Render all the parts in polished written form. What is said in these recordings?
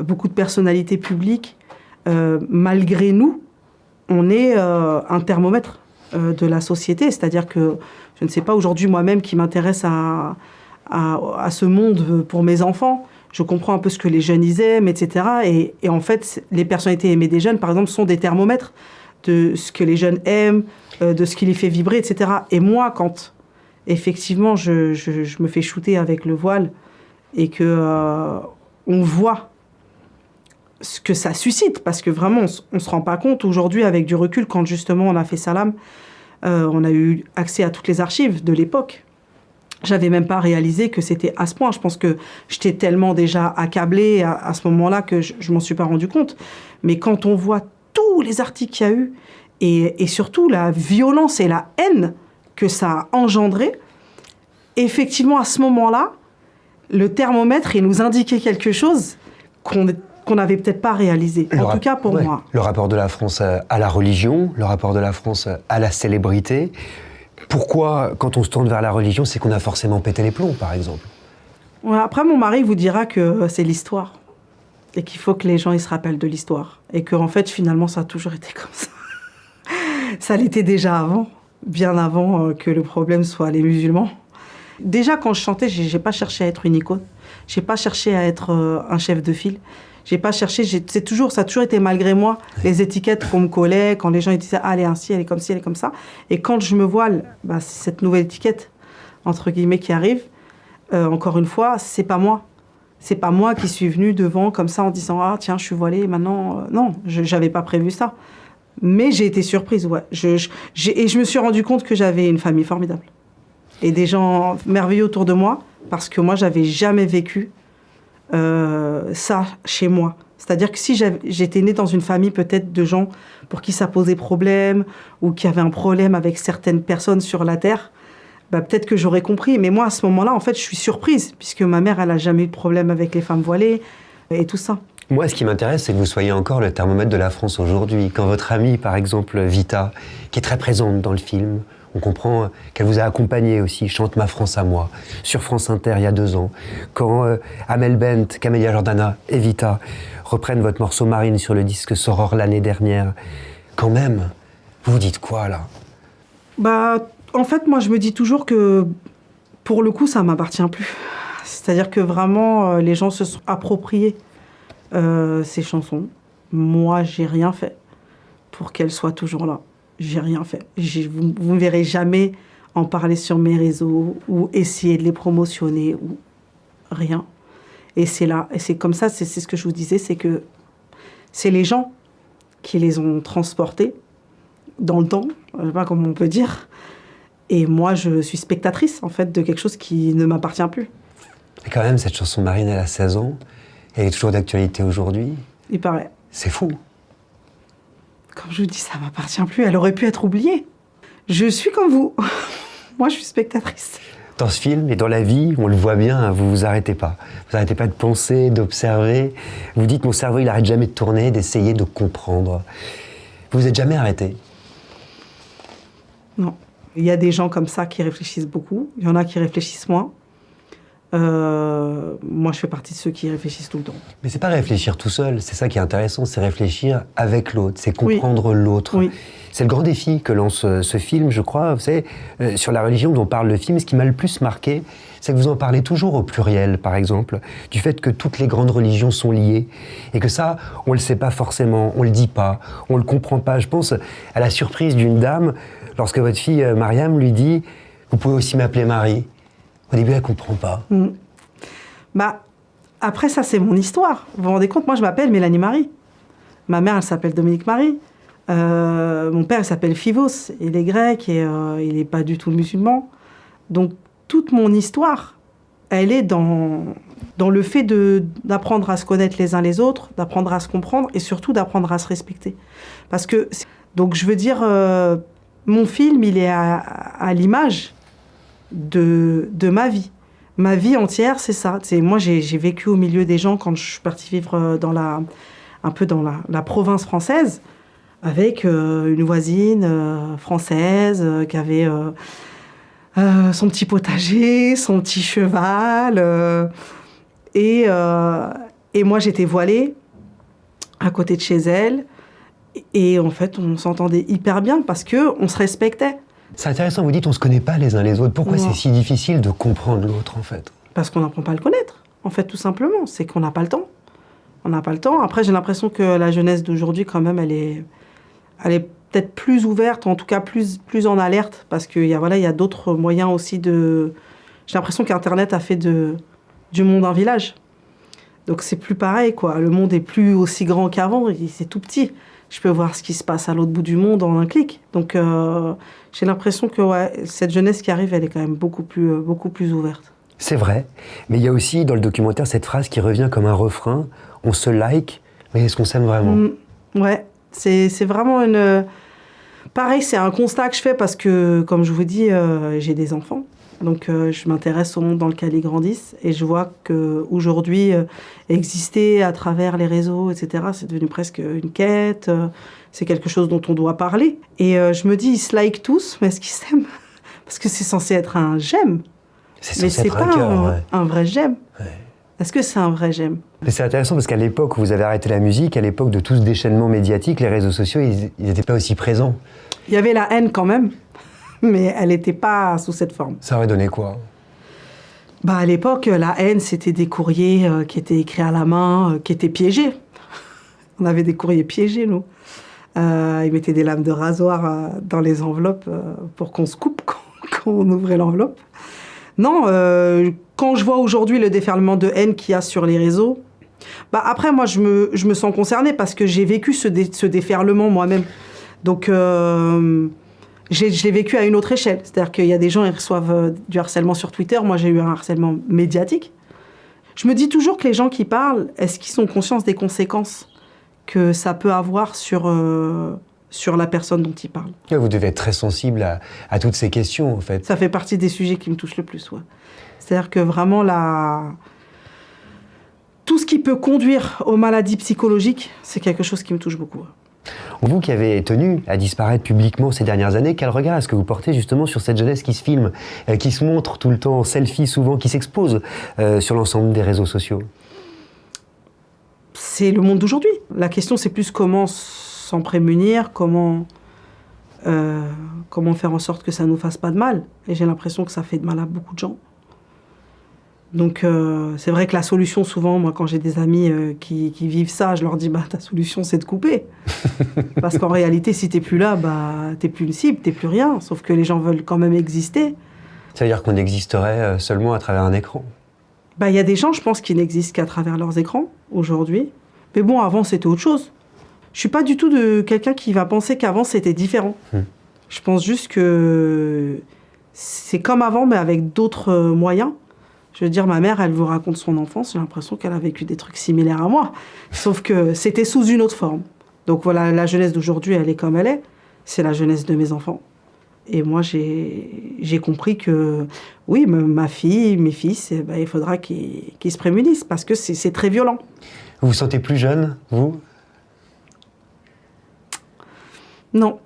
beaucoup de personnalités publiques, malgré nous, on est un thermomètre de la société. C'est-à-dire que, je ne sais pas, aujourd'hui, moi-même qui m'intéresse à ce monde pour mes enfants, je comprends un peu ce que les jeunes ils aiment, etc. Et en fait, les personnalités aimées des jeunes, par exemple, sont des thermomètres de ce que les jeunes aiment, de ce qui les fait vibrer, etc. Et moi, quand effectivement je me fais shooter avec le voile et que on voit ce que ça suscite, parce que vraiment, on se rend pas compte aujourd'hui, avec du recul, quand justement on a fait Salam, on a eu accès à toutes les archives de l'époque. J'avais même pas réalisé que c'était à ce point. Je pense que j'étais tellement déjà accablée à ce moment-là que je m'en suis pas rendu compte. Mais quand on voit tous les articles qu'il y a eu et surtout la violence et la haine que ça a engendré, effectivement, à ce moment-là, le thermomètre, il nous indiquait quelque chose qu'on n'avait peut-être pas réalisé. En tout cas, pour moi. Le rapport de la France à la religion, le rapport de la France à la célébrité. Pourquoi, quand on se tourne vers la religion, c'est qu'on a forcément pété les plombs, par exemple? Ouais, après, mon mari vous dira que c'est l'histoire. Et qu'il faut que les gens ils se rappellent de l'histoire. Et qu'en fait, finalement, ça a toujours été comme ça. Ça l'était déjà avant, bien avant que le problème soit les musulmans. Déjà, quand je chantais, j'ai pas cherché à être une icône. J'ai pas cherché à être un chef de file. J'ai pas cherché, ça a toujours été malgré moi, les étiquettes qu'on me collait, quand les gens ils disaient « Ah, elle est ainsi, elle est comme ci, elle est comme ça ». Et quand je me voile, c'est cette nouvelle étiquette, entre guillemets, qui arrive. Encore une fois, c'est pas moi. C'est pas moi qui suis venue devant comme ça en disant « Ah, tiens, je suis voilée, maintenant… » Non, j'avais pas prévu ça. Mais j'ai été surprise, ouais. Et je me suis rendu compte que j'avais une famille formidable. Et des gens merveilleux autour de moi, parce que moi, j'avais jamais vécu ça chez moi. C'est-à-dire que si j'étais née dans une famille peut-être de gens pour qui ça posait problème, ou qui avaient un problème avec certaines personnes sur la Terre, peut-être que j'aurais compris. Mais moi, à ce moment-là, en fait, je suis surprise, puisque ma mère, elle n'a jamais eu de problème avec les femmes voilées et tout ça. Moi, ce qui m'intéresse, c'est que vous soyez encore le thermomètre de la France aujourd'hui. Quand votre amie, par exemple, Vita, qui est très présente dans le film, on comprend qu'elle vous a accompagné aussi, Chante ma France à moi, sur France Inter il y a 2 ans. Quand Amel Bent, Camélia Jordana et Vita reprennent votre morceau Marine sur le disque Soror l'année dernière, quand même, vous vous dites quoi, là? En fait, moi, je me dis toujours que, pour le coup, ça ne m'appartient plus. C'est-à-dire que vraiment, les gens se sont appropriés ces chansons. Moi, j'ai rien fait pour qu'elles soient toujours là. J'ai rien fait. Vous ne me verrez jamais en parler sur mes réseaux ou essayer de les promotionner ou rien. Et c'est là, et c'est comme ça, c'est ce que je vous disais, c'est que c'est les gens qui les ont transportés dans le temps, je ne sais pas comment on peut dire. Et moi, je suis spectatrice, en fait, de quelque chose qui ne m'appartient plus. Et quand même, cette chanson Marine, elle a 16 ans. Elle est toujours d'actualité aujourd'hui. Il paraît. C'est fou. Comme je vous dis, ça ne m'appartient plus. Elle aurait pu être oubliée. Je suis comme vous. Moi, je suis spectatrice. Dans ce film et dans la vie, on le voit bien, vous vous arrêtez pas. Vous arrêtez pas de penser, d'observer. Vous dites, mon cerveau, il arrête jamais de tourner, d'essayer de comprendre. Vous vous êtes jamais arrêté? Non. Il y a des gens comme ça qui réfléchissent beaucoup. Il y en a qui réfléchissent moins. Moi, je fais partie de ceux qui réfléchissent tout le temps. Mais c'est pas réfléchir tout seul, c'est ça qui est intéressant, c'est réfléchir avec l'autre, c'est comprendre l'autre. Oui. C'est le grand défi que lance ce film, je crois. Vous savez, sur la religion dont parle le film, ce qui m'a le plus marqué, c'est que vous en parlez toujours au pluriel, par exemple, du fait que toutes les grandes religions sont liées, et que ça, on le sait pas forcément, on le dit pas, on le comprend pas. Je pense à la surprise d'une dame, lorsque votre fille Mariam lui dit « Vous pouvez aussi m'appeler Marie ». Au début, elle comprend pas. Après, ça, c'est mon histoire. Vous vous rendez compte, moi, je m'appelle Mélanie Marie. Ma mère, elle s'appelle Dominique Marie. Mon père, il s'appelle Phivos. Il est grec et il n'est pas du tout musulman. Donc, toute mon histoire, elle est dans le fait d'apprendre à se connaître les uns les autres, d'apprendre à se comprendre et surtout d'apprendre à se respecter. Parce que, donc, je veux dire, mon film, il est à l'image de ma vie. Ma vie entière, c'est ça. Moi, j'ai vécu au milieu des gens quand je suis partie vivre un peu dans la province française, avec une voisine française qui avait son petit potager, son petit cheval. Et Et moi, j'étais voilée, à côté de chez elle. Et en fait, on s'entendait hyper bien parce qu'on se respectait. C'est intéressant, vous dites on ne se connaît pas les uns les autres. Pourquoi Non. c'est si difficile de comprendre l'autre, en fait? Parce qu'on n'apprend pas à le connaître, en fait, tout simplement. C'est qu'on n'a pas le temps. On n'a pas le temps. Après, j'ai l'impression que la jeunesse d'aujourd'hui, quand même, elle est peut-être plus ouverte, en tout cas plus en alerte, parce qu'il y a d'autres moyens aussi de... J'ai l'impression qu'Internet a fait du monde un village. Donc c'est plus pareil, quoi. Le monde est plus aussi grand qu'avant, c'est tout petit. Je peux voir ce qui se passe à l'autre bout du monde en un clic. Donc j'ai l'impression que cette jeunesse qui arrive, elle est quand même beaucoup plus ouverte. C'est vrai, mais il y a aussi dans le documentaire cette phrase qui revient comme un refrain. On se like, mais est-ce qu'on s'aime vraiment? Ouais, c'est vraiment une... Pareil, c'est un constat que je fais parce que, comme je vous dis, j'ai des enfants. Donc je m'intéresse au monde dans lequel ils grandissent. Et je vois qu'aujourd'hui, exister à travers les réseaux, etc., c'est devenu presque une quête. C'est quelque chose dont on doit parler. Et je me dis, ils se like tous, mais est-ce qu'ils s'aiment? Parce que c'est censé être un j'aime. Mais c'est pas un vrai j'aime. Ouais. Est-ce que c'est un vrai j'aime? Mais c'est intéressant parce qu'à l'époque où vous avez arrêté la musique, à l'époque de tout ce déchaînement médiatique, les réseaux sociaux, ils n'étaient pas aussi présents. Il y avait la haine quand même, mais elle n'était pas sous cette forme. Ça aurait donné quoi? À l'époque, la haine, c'était des courriers qui étaient écrits à la main, qui étaient piégés. On avait des courriers piégés, nous. Ils mettaient des lames de rasoir dans les enveloppes pour qu'on se coupe quand on ouvrait l'enveloppe. Non, quand je vois aujourd'hui le déferlement de haine qu'il y a sur les réseaux, après, moi, je me sens concernée parce que j'ai vécu ce déferlement moi-même. Donc, je l'ai vécu à une autre échelle. C'est-à-dire qu'il y a des gens qui reçoivent du harcèlement sur Twitter. Moi, j'ai eu un harcèlement médiatique. Je me dis toujours que les gens qui parlent, est-ce qu'ils ont conscience des conséquences que ça peut avoir sur la personne dont ils parlent? Vous devez être très sensible à toutes ces questions, en fait. Ça fait partie des sujets qui me touchent le plus, ouais. C'est-à-dire que vraiment, tout ce qui peut conduire aux maladies psychologiques, c'est quelque chose qui me touche beaucoup. Vous qui avez tenu à disparaître publiquement ces dernières années, quel regard est-ce que vous portez justement sur cette jeunesse qui se filme, qui se montre tout le temps en selfie souvent, qui s'expose sur l'ensemble des réseaux sociaux? C'est le monde d'aujourd'hui. La question, c'est plus comment s'en prémunir, comment faire en sorte que ça ne nous fasse pas de mal. Et j'ai l'impression que ça fait de mal à beaucoup de gens. Donc c'est vrai que la solution, souvent, moi, quand j'ai des amis qui vivent ça, je leur dis, ta solution, c'est de couper. Parce qu'en réalité, si t'es plus là, t'es plus une cible, t'es plus rien. Sauf que les gens veulent quand même exister. Ça veut dire qu'on existerait seulement à travers un écran? Il y a des gens, je pense, qui n'existent qu'à travers leurs écrans, aujourd'hui. Mais bon, avant, c'était autre chose. Je suis pas du tout de quelqu'un qui va penser qu'avant, c'était différent. Je pense juste que c'est comme avant, mais avec d'autres moyens. Je veux dire, ma mère, elle vous raconte son enfance, j'ai l'impression qu'elle a vécu des trucs similaires à moi. Sauf que c'était sous une autre forme. Donc voilà, la jeunesse d'aujourd'hui, elle est comme elle est. C'est la jeunesse de mes enfants. Et moi, j'ai compris que, oui, ma fille, mes fils, il faudra qu'ils se prémunissent, parce que c'est très violent. Vous vous sentez plus jeune, vous? Non.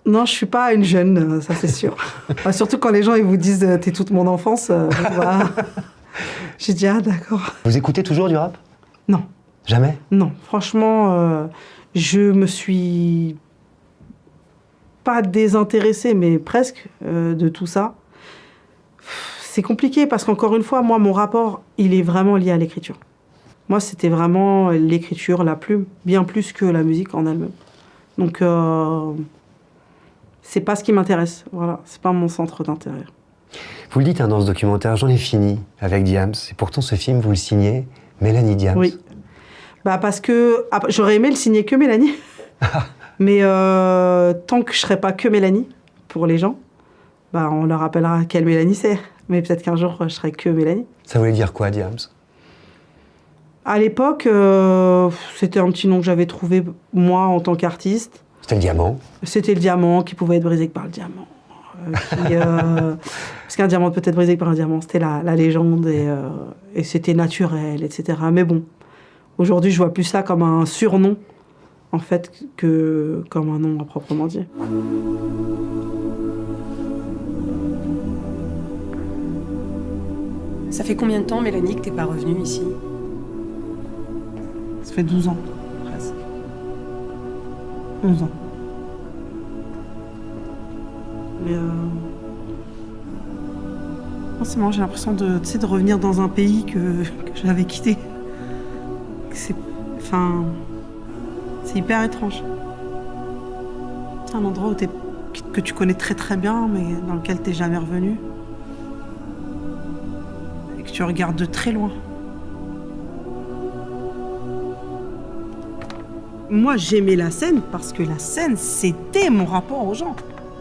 Non, je suis pas une jeune, ça c'est sûr. Surtout quand les gens ils vous disent « t'es toute mon enfance », j'ai dit « ah d'accord ». Vous écoutez toujours du rap? Non. Jamais? Non, franchement, je me suis pas désintéressée, mais presque, de tout ça. C'est compliqué parce qu'encore une fois, moi, mon rapport, il est vraiment lié à l'écriture. Moi, c'était vraiment l'écriture, la plume, bien plus que la musique en elle-même. Donc, c'est pas ce qui m'intéresse, voilà, c'est pas mon centre d'intérêt. Vous le dites dans ce documentaire, j'en ai fini avec Diams, et pourtant ce film, vous le signez Mélanie Diams. Oui, parce que j'aurais aimé le signer que Mélanie, mais tant que je serai pas que Mélanie, pour les gens, on leur rappellera quelle Mélanie c'est, mais peut-être qu'un jour je serai que Mélanie. Ça voulait dire quoi, Diams? À l'époque, c'était un petit nom que j'avais trouvé, moi, en tant qu'artiste. C'était le diamant? C'était le diamant qui pouvait être brisé que par le diamant. Parce qu'un diamant peut être brisé que par un diamant, c'était la légende et c'était naturel, etc. Mais bon, aujourd'hui, je vois plus ça comme un surnom, en fait, que comme un nom à proprement dit. Ça fait combien de temps, Mélanie, que t'es pas revenue ici? Ça fait 12 ans, presque. 11 ans. Mais c'est marrant, j'ai l'impression de revenir dans un pays que j'avais quitté. C'est hyper étrange. C'est un endroit que tu connais très très bien, mais dans lequel t'es jamais revenu. Et que tu regardes de très loin. Moi, j'aimais la scène parce que la scène, c'était mon rapport aux gens.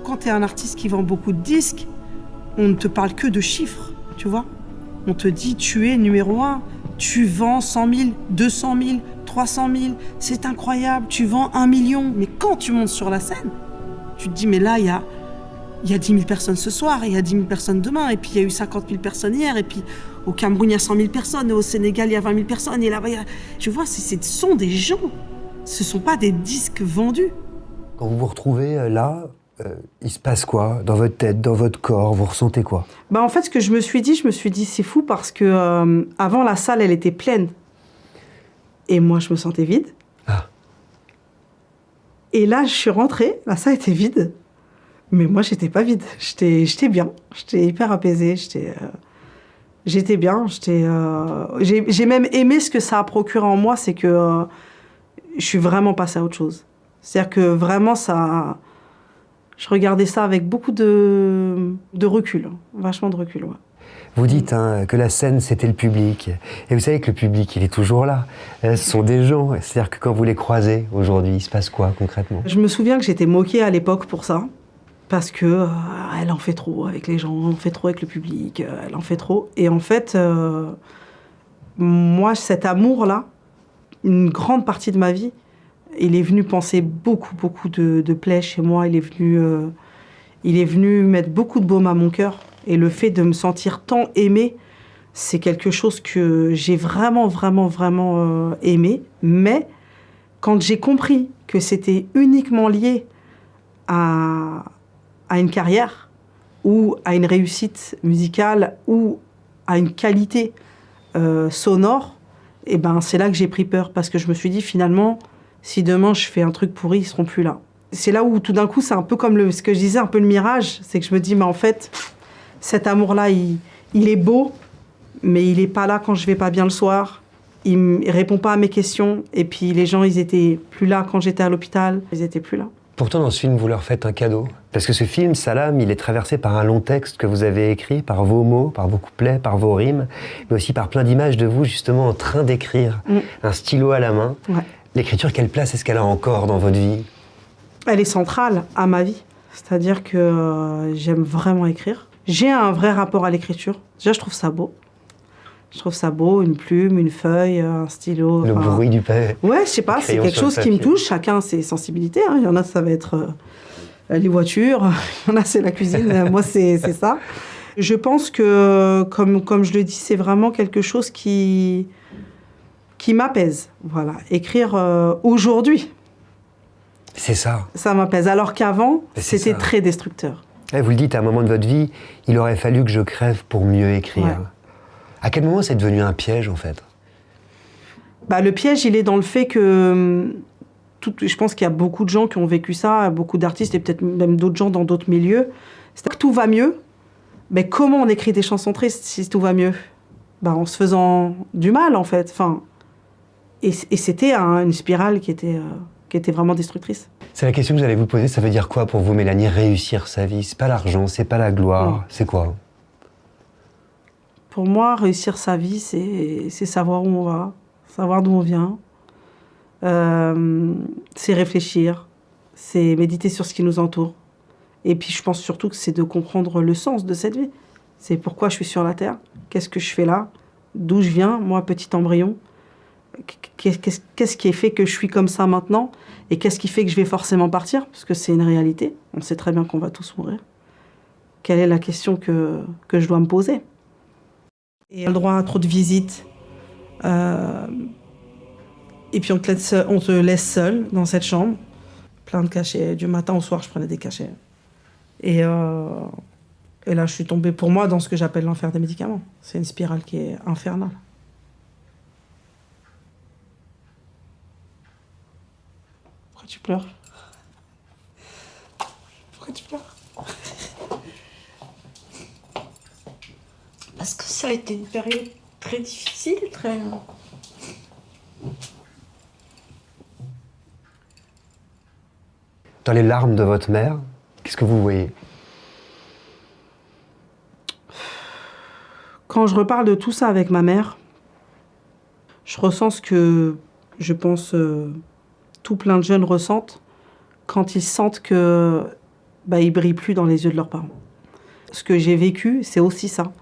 Quand t'es un artiste qui vend beaucoup de disques, on ne te parle que de chiffres, tu vois. On te dit, tu es numéro 1, tu vends 100 000, 200 000, 300 000, c'est incroyable, tu vends 1 million. Mais quand tu montes sur la scène, tu te dis, mais là, il y a 10 000 personnes ce soir, il y a 10 000 personnes demain, et puis il y a eu 50 000 personnes hier, et puis au Cameroun, il y a 100 000 personnes, et au Sénégal, il y a 20 000 personnes, et là-bas, tu vois, ce sont des gens, ce ne sont pas des disques vendus. Quand vous vous retrouvez là, il se passe quoi dans votre tête, dans votre corps? Vous ressentez quoi? En fait, ce que je me suis dit, c'est fou parce que avant la salle, elle était pleine. Et moi, je me sentais vide. Ah. Et là, je suis rentrée, la salle était vide. Mais moi, j'étais pas vide. J'étais bien. J'étais hyper apaisée. J'étais bien. J'ai même aimé ce que ça a procuré en moi, c'est que je suis vraiment passée à autre chose. C'est-à-dire que vraiment, je regardais ça avec beaucoup de recul, vachement de recul. Ouais. Vous dites que la scène, c'était le public. Et vous savez que le public, il est toujours là. Ce sont des gens. C'est-à-dire que quand vous les croisez aujourd'hui, il se passe quoi concrètement? Je me souviens que j'étais moquée à l'époque pour ça. Parce que elle en fait trop avec les gens, elle en fait trop avec le public, elle en fait trop. Et en fait, moi, cet amour-là, une grande partie de ma vie, il est venu penser beaucoup de plaies chez moi. Il est venu mettre beaucoup de baume à mon cœur. Et le fait de me sentir tant aimée, c'est quelque chose que j'ai vraiment aimé. Mais quand j'ai compris que c'était uniquement lié à une carrière ou à une réussite musicale ou à une qualité sonore, et c'est là que j'ai pris peur. Parce que je me suis dit, finalement, si demain je fais un truc pourri, ils seront plus là. C'est là où tout d'un coup, c'est un peu comme ce que je disais, un peu le mirage. C'est que je me dis, mais en fait, cet amour-là, il est beau, mais il n'est pas là quand je vais pas bien le soir. Il ne répond pas à mes questions. Et puis les gens, ils étaient plus là quand j'étais à l'hôpital. Ils étaient plus là. Pourtant, dans ce film, vous leur faites un cadeau. Parce que ce film, Salam, il est traversé par un long texte que vous avez écrit, par vos mots, par vos couplets, par vos rimes, mais aussi par plein d'images de vous, justement, en train d'écrire, un stylo à la main. Ouais. L'écriture, quelle place est-ce qu'elle a encore dans votre vie? Elle est centrale à ma vie. C'est-à-dire que j'aime vraiment écrire. J'ai un vrai rapport à l'écriture. Déjà, je trouve ça beau. Je trouve ça beau, une plume, une feuille, un stylo. Le bruit du papier. Ouais, je sais pas, c'est quelque chose qui me touche. Chacun ses sensibilités. Il y en a, ça va être les voitures. Il y en a, c'est la cuisine. Moi, c'est ça. Je pense que, comme je le dis, c'est vraiment quelque chose qui m'apaise. Voilà. Écrire aujourd'hui. C'est ça. Ça m'apaise. Alors qu'avant, c'était très destructeur. Et vous le dites, à un moment de votre vie, il aurait fallu que je crève pour mieux écrire. Ouais. À quel moment c'est devenu un piège, en fait? Le piège, il est dans le fait que... je pense qu'il y a beaucoup de gens qui ont vécu ça, beaucoup d'artistes et peut-être même d'autres gens dans d'autres milieux. C'est que tout va mieux. Mais comment on écrit des chansons tristes si tout va mieux? En se faisant du mal, en fait. Et c'était une spirale qui était vraiment destructrice. C'est la question que j'allais vous poser. Ça veut dire quoi pour vous, Mélanie, réussir sa vie? C'est pas l'argent, c'est pas la gloire, c'est quoi? Pour moi, réussir sa vie, c'est savoir où on va, savoir d'où on vient. C'est réfléchir, c'est méditer sur ce qui nous entoure. Et puis je pense surtout que c'est de comprendre le sens de cette vie. C'est pourquoi je suis sur la Terre, qu'est-ce que je fais là, d'où je viens, moi, petit embryon. Qu'est-ce qui fait que je suis comme ça maintenant? Et qu'est-ce qui fait que je vais forcément partir? Parce que c'est une réalité. On sait très bien qu'on va tous mourir. Quelle est la question que je dois me poser? Et le droit à trop de visites. Et puis on te laisse seul dans cette chambre. Plein de cachets. Du matin au soir, je prenais des cachets. Et là, je suis tombée, pour moi, dans ce que j'appelle l'enfer des médicaments. C'est une spirale qui est infernale. tu pleures? Pourquoi tu pleures? Parce que ça a été une période très difficile, très... Dans les larmes de votre mère, qu'est-ce que vous voyez? Quand je reparle de tout ça avec ma mère, je ressens ce que, je pense, tout plein de jeunes ressentent quand ils sentent que ils brillent plus dans les yeux de leurs parents. Ce que j'ai vécu, c'est aussi ça.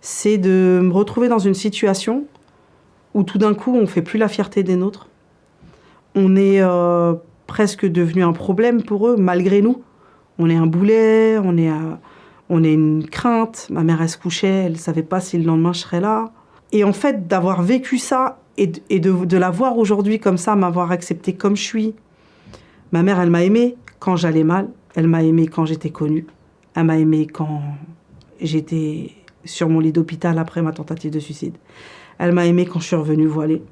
C'est de me retrouver dans une situation où tout d'un coup, on ne fait plus la fierté des nôtres. On est presque devenu un problème pour eux, malgré nous. On est un boulet, on est une crainte. Ma mère, elle se couchait, elle ne savait pas si le lendemain, je serais là. Et en fait, d'avoir vécu ça et de la voir aujourd'hui comme ça, m'avoir acceptée comme je suis. Ma mère, elle m'a aimée quand j'allais mal. Elle m'a aimée quand j'étais connue. Elle m'a aimée quand j'étais sur mon lit d'hôpital après ma tentative de suicide. Elle m'a aimée quand je suis revenue voilée.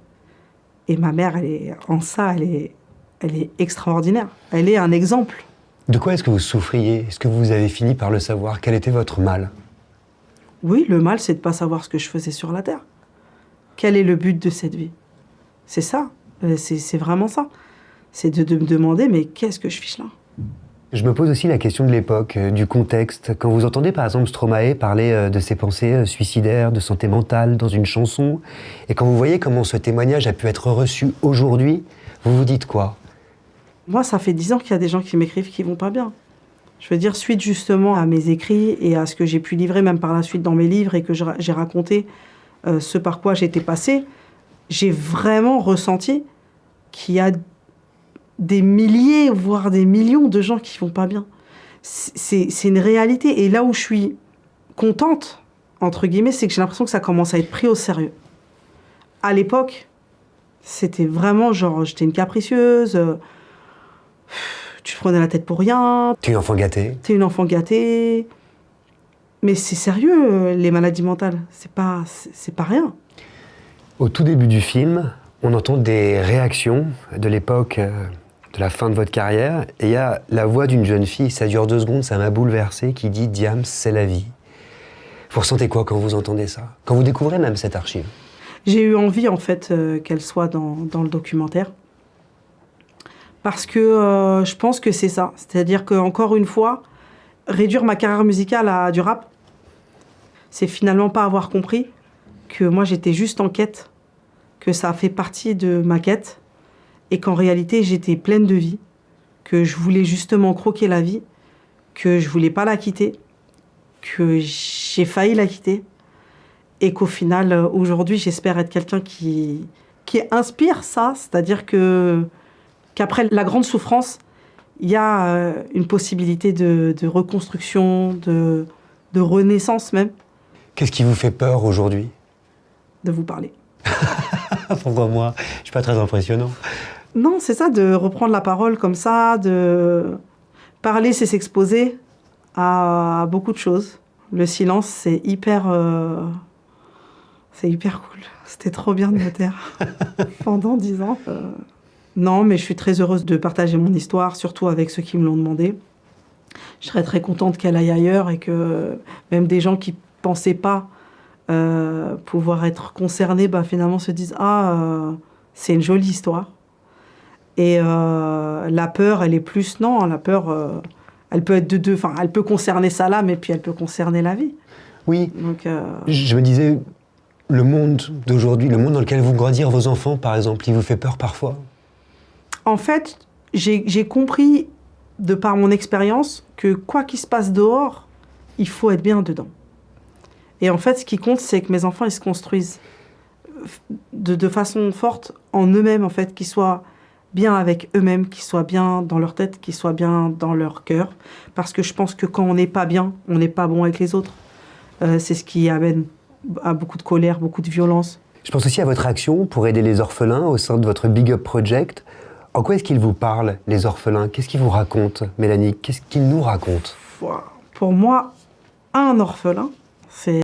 Et ma mère, elle est extraordinaire. Elle est un exemple. De quoi est-ce que vous souffriez? Est-ce que vous avez fini par le savoir? Quel était votre mal? Oui, le mal, c'est de ne pas savoir ce que je faisais sur la Terre. Quel est le but de cette vie? C'est ça. C'est vraiment ça. C'est de me demander, mais qu'est-ce que je fiche là? Je me pose aussi la question de l'époque, du contexte. Quand vous entendez par exemple Stromae parler de ses pensées suicidaires, de santé mentale dans une chanson, et quand vous voyez comment ce témoignage a pu être reçu aujourd'hui, vous vous dites quoi? Moi, ça fait 10 ans qu'il y a des gens qui m'écrivent qui vont pas bien. Je veux dire, suite justement à mes écrits et à ce que j'ai pu livrer même par la suite dans mes livres et que j'ai raconté ce par quoi j'étais passée, j'ai vraiment ressenti qu'il y a des milliers, voire des millions de gens qui vont pas bien. C'est une réalité. Et là où je suis contente, entre guillemets, c'est que j'ai l'impression que ça commence à être pris au sérieux. À l'époque, c'était vraiment genre, j'étais une capricieuse, tu te prenais la tête pour rien. T'es une enfant gâtée. T'es une enfant gâtée. Mais c'est sérieux, les maladies mentales. C'est pas rien. Au tout début du film, on entend des réactions de l'époque, de la fin de votre carrière, et il y a la voix d'une jeune fille, ça dure 2 secondes, ça m'a bouleversé, qui dit « Diams, c'est la vie ». Vous ressentez quoi quand vous entendez ça? Quand vous découvrez même cette archive? J'ai eu envie, en fait, qu'elle soit dans le documentaire. Parce que je pense que c'est ça. C'est-à-dire qu'encore une fois, réduire ma carrière musicale à du rap, c'est finalement pas avoir compris que moi, j'étais juste en quête, que ça a fait partie de ma quête, et qu'en réalité, j'étais pleine de vie, que je voulais justement croquer la vie, que je voulais pas la quitter, que j'ai failli la quitter, et qu'au final, aujourd'hui, j'espère être quelqu'un qui inspire ça, c'est-à-dire qu'après la grande souffrance, il y a une possibilité de reconstruction, de renaissance même. Qu'est-ce qui vous fait peur aujourd'hui? De vous parler. Pourquoi moi? Je suis pas très impressionnant. Non, c'est ça, de reprendre la parole comme ça, de parler, c'est s'exposer à beaucoup de choses. Le silence, c'est hyper cool. C'était trop bien de me taire pendant 10 ans. Non, mais je suis très heureuse de partager mon histoire, surtout avec ceux qui me l'ont demandé. Je serais très contente qu'elle aille ailleurs et que même des gens qui pensaient pas pouvoir être concernés, finalement se disent « Ah, c'est une jolie histoire ». Et la peur, elle est plus... Non, la peur, elle peut être de deux... Enfin, elle peut concerner sa l'âme et puis elle peut concerner la vie. Oui, donc, je me disais, le monde d'aujourd'hui, le monde dans lequel vont grandir vos enfants, par exemple, il vous fait peur parfois? En fait, j'ai compris, de par mon expérience, que quoi qu'il se passe dehors, il faut être bien dedans. Et en fait, ce qui compte, c'est que mes enfants, ils se construisent de façon forte en eux-mêmes, en fait, qu'ils soient bien avec eux-mêmes, qu'ils soient bien dans leur tête, qu'ils soient bien dans leur cœur. Parce que je pense que quand on n'est pas bien, on n'est pas bon avec les autres. C'est ce qui amène à beaucoup de colère, beaucoup de violence. Je pense aussi à votre action pour aider les orphelins au sein de votre Big Up Project. En quoi est-ce qu'ils vous parlent, les orphelins? Qu'est-ce qu'ils vous racontent, Mélanie? Qu'est-ce qu'ils nous racontent? Pour moi, un orphelin, c'est